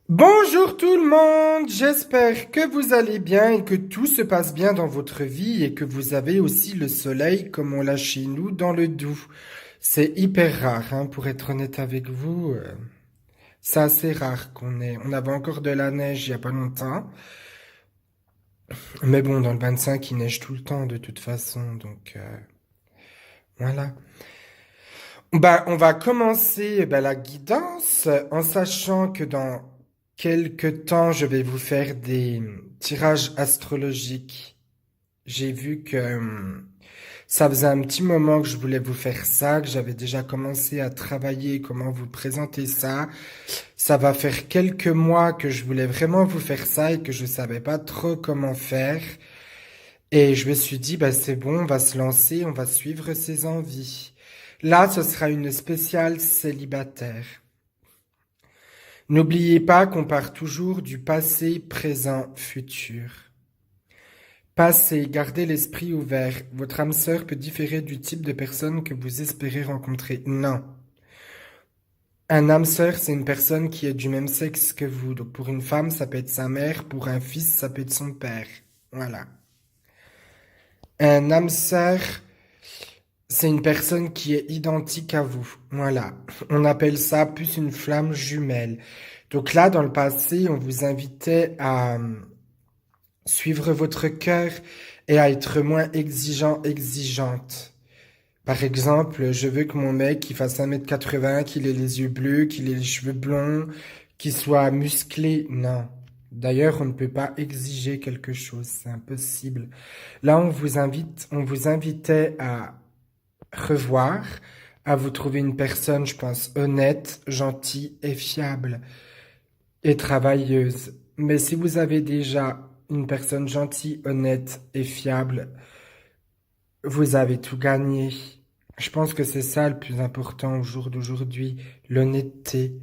Bonjour tout le monde, j'espère que vous allez bien et que tout se passe bien dans votre vie et que vous avez aussi le soleil comme on l'a chez nous dans le Doubs. C'est hyper rare, hein, pour être honnête avec vous. C'est assez rare On avait encore de la neige il y a pas longtemps, mais bon, dans le 25, il neige tout le temps de toute façon, donc voilà. On va commencer la guidance en sachant que dans quelques temps, je vais vous faire des tirages astrologiques. J'ai vu que ça faisait un petit moment que je voulais vous faire ça, que j'avais déjà commencé à travailler comment vous présenter ça. Ça va faire quelques mois que je voulais vraiment vous faire ça et que je savais pas trop comment faire. Et je me suis dit, bah c'est bon, on va se lancer, on va suivre ses envies. Là, ce sera une spéciale célibataire. N'oubliez pas qu'on part toujours du passé, présent, futur. Passé, gardez l'esprit ouvert. Votre âme sœur peut différer du type de personne que vous espérez rencontrer. Non. Un âme sœur, c'est une personne qui est du même sexe que vous. Donc pour une femme, ça peut être sa mère, pour un fils, ça peut être son père. Voilà. Un âme sœur, c'est une personne qui est identique à vous. Voilà. On appelle ça plus une flamme jumelle. Donc là, dans le passé, on vous invitait à suivre votre cœur et à être moins exigeant, exigeante. Par exemple, je veux que mon mec il fasse 1,80 m, qu'il ait les yeux bleus, qu'il ait les cheveux blonds, qu'il soit musclé. Non. D'ailleurs, on ne peut pas exiger quelque chose, c'est impossible. Là, on vous invitait à revoir, à vous trouver une personne, je pense, honnête, gentille et fiable et travailleuse. Mais si vous avez déjà une personne gentille, honnête et fiable, vous avez tout gagné. Je pense que c'est ça le plus important au jour d'aujourd'hui, l'honnêteté.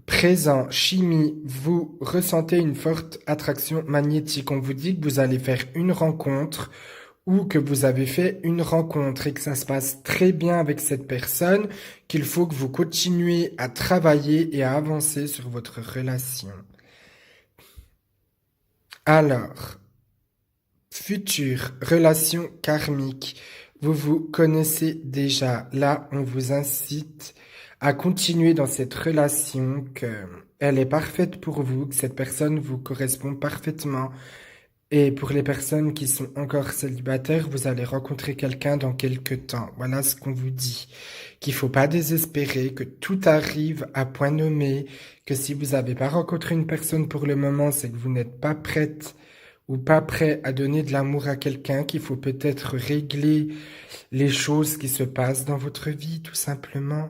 Présent, chimie, vous ressentez une forte attraction magnétique. On vous dit que vous allez faire une rencontre ou que vous avez fait une rencontre et que ça se passe très bien avec cette personne, qu'il faut que vous continuez à travailler et à avancer sur votre relation. Alors, future relation karmique. Vous vous connaissez déjà. Là, on vous incite à continuer dans cette relation, que elle est parfaite pour vous, que cette personne vous correspond parfaitement. Et pour les personnes qui sont encore célibataires, vous allez rencontrer quelqu'un dans quelques temps. Voilà ce qu'on vous dit. Qu'il faut pas désespérer, que tout arrive à point nommé, que si vous n'avez pas rencontré une personne pour le moment, c'est que vous n'êtes pas prête ou pas prêt à donner de l'amour à quelqu'un, qu'il faut peut-être régler les choses qui se passent dans votre vie, tout simplement.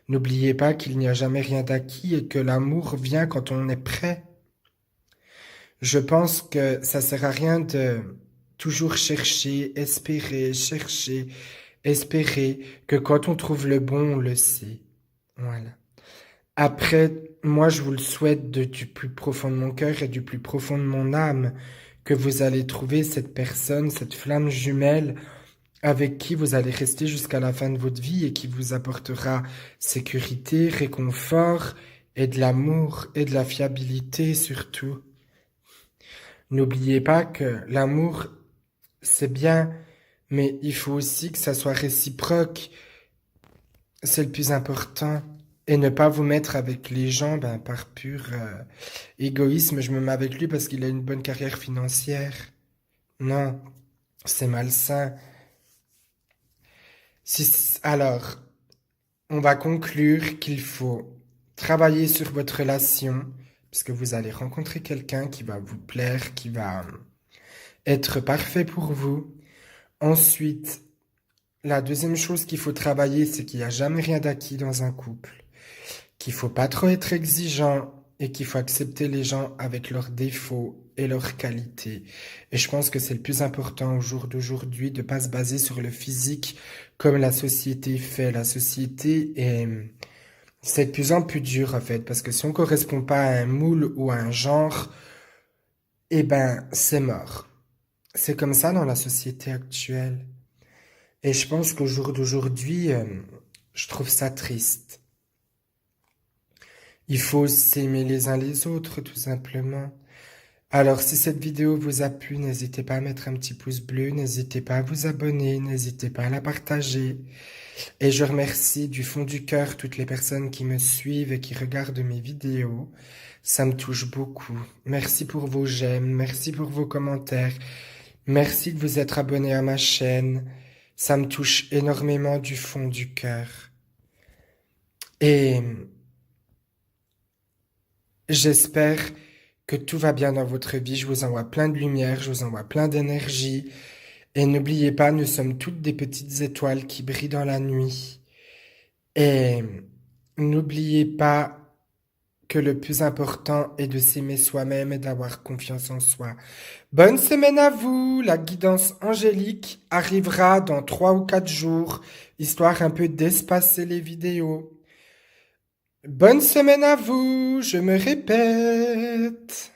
N'oubliez pas qu'il n'y a jamais rien d'acquis et que l'amour vient quand on est prêt. Je pense que ça sert à rien de toujours chercher, espérer que quand on trouve le bon, on le sait. Voilà. Après, moi, je vous le souhaite du plus profond de mon cœur et du plus profond de mon âme, que vous allez trouver cette personne, cette flamme jumelle, avec qui vous allez rester jusqu'à la fin de votre vie et qui vous apportera sécurité, réconfort et de l'amour et de la fiabilité surtout. N'oubliez pas que l'amour, c'est bien, mais il faut aussi que ça soit réciproque. C'est le plus important. Et ne pas vous mettre avec les gens par pur égoïsme. Je me mets avec lui parce qu'il a une bonne carrière financière. Non, c'est malsain. Alors, on va conclure qu'il faut travailler sur votre relation, parce que vous allez rencontrer quelqu'un qui va vous plaire, qui va être parfait pour vous. Ensuite, la deuxième chose qu'il faut travailler, c'est qu'il n'y a jamais rien d'acquis dans un couple, qu'il faut pas trop être exigeant et qu'il faut accepter les gens avec leurs défauts et leurs qualités. Et je pense que c'est le plus important au jour d'aujourd'hui de pas se baser sur le physique comme la société fait. La société c'est de plus en plus dur en fait, parce que si on correspond pas à un moule ou à un genre, eh ben c'est mort. C'est comme ça dans la société actuelle. Et je pense qu'au jour d'aujourd'hui, je trouve ça triste. Il faut s'aimer les uns les autres, tout simplement. Alors, si cette vidéo vous a plu, n'hésitez pas à mettre un petit pouce bleu, n'hésitez pas à vous abonner, n'hésitez pas à la partager. Et je remercie du fond du cœur toutes les personnes qui me suivent et qui regardent mes vidéos. Ça me touche beaucoup. Merci pour vos j'aime, merci pour vos commentaires, merci de vous être abonné à ma chaîne. Ça me touche énormément du fond du cœur. Et j'espère que tout va bien dans votre vie. Je vous envoie plein de lumière, je vous envoie plein d'énergie. Et n'oubliez pas, nous sommes toutes des petites étoiles qui brillent dans la nuit. Et n'oubliez pas que le plus important est de s'aimer soi-même et d'avoir confiance en soi. Bonne semaine à vous. La guidance angélique arrivera dans 3 ou 4 jours, histoire un peu d'espacer les vidéos. Bonne semaine à vous, je me répète.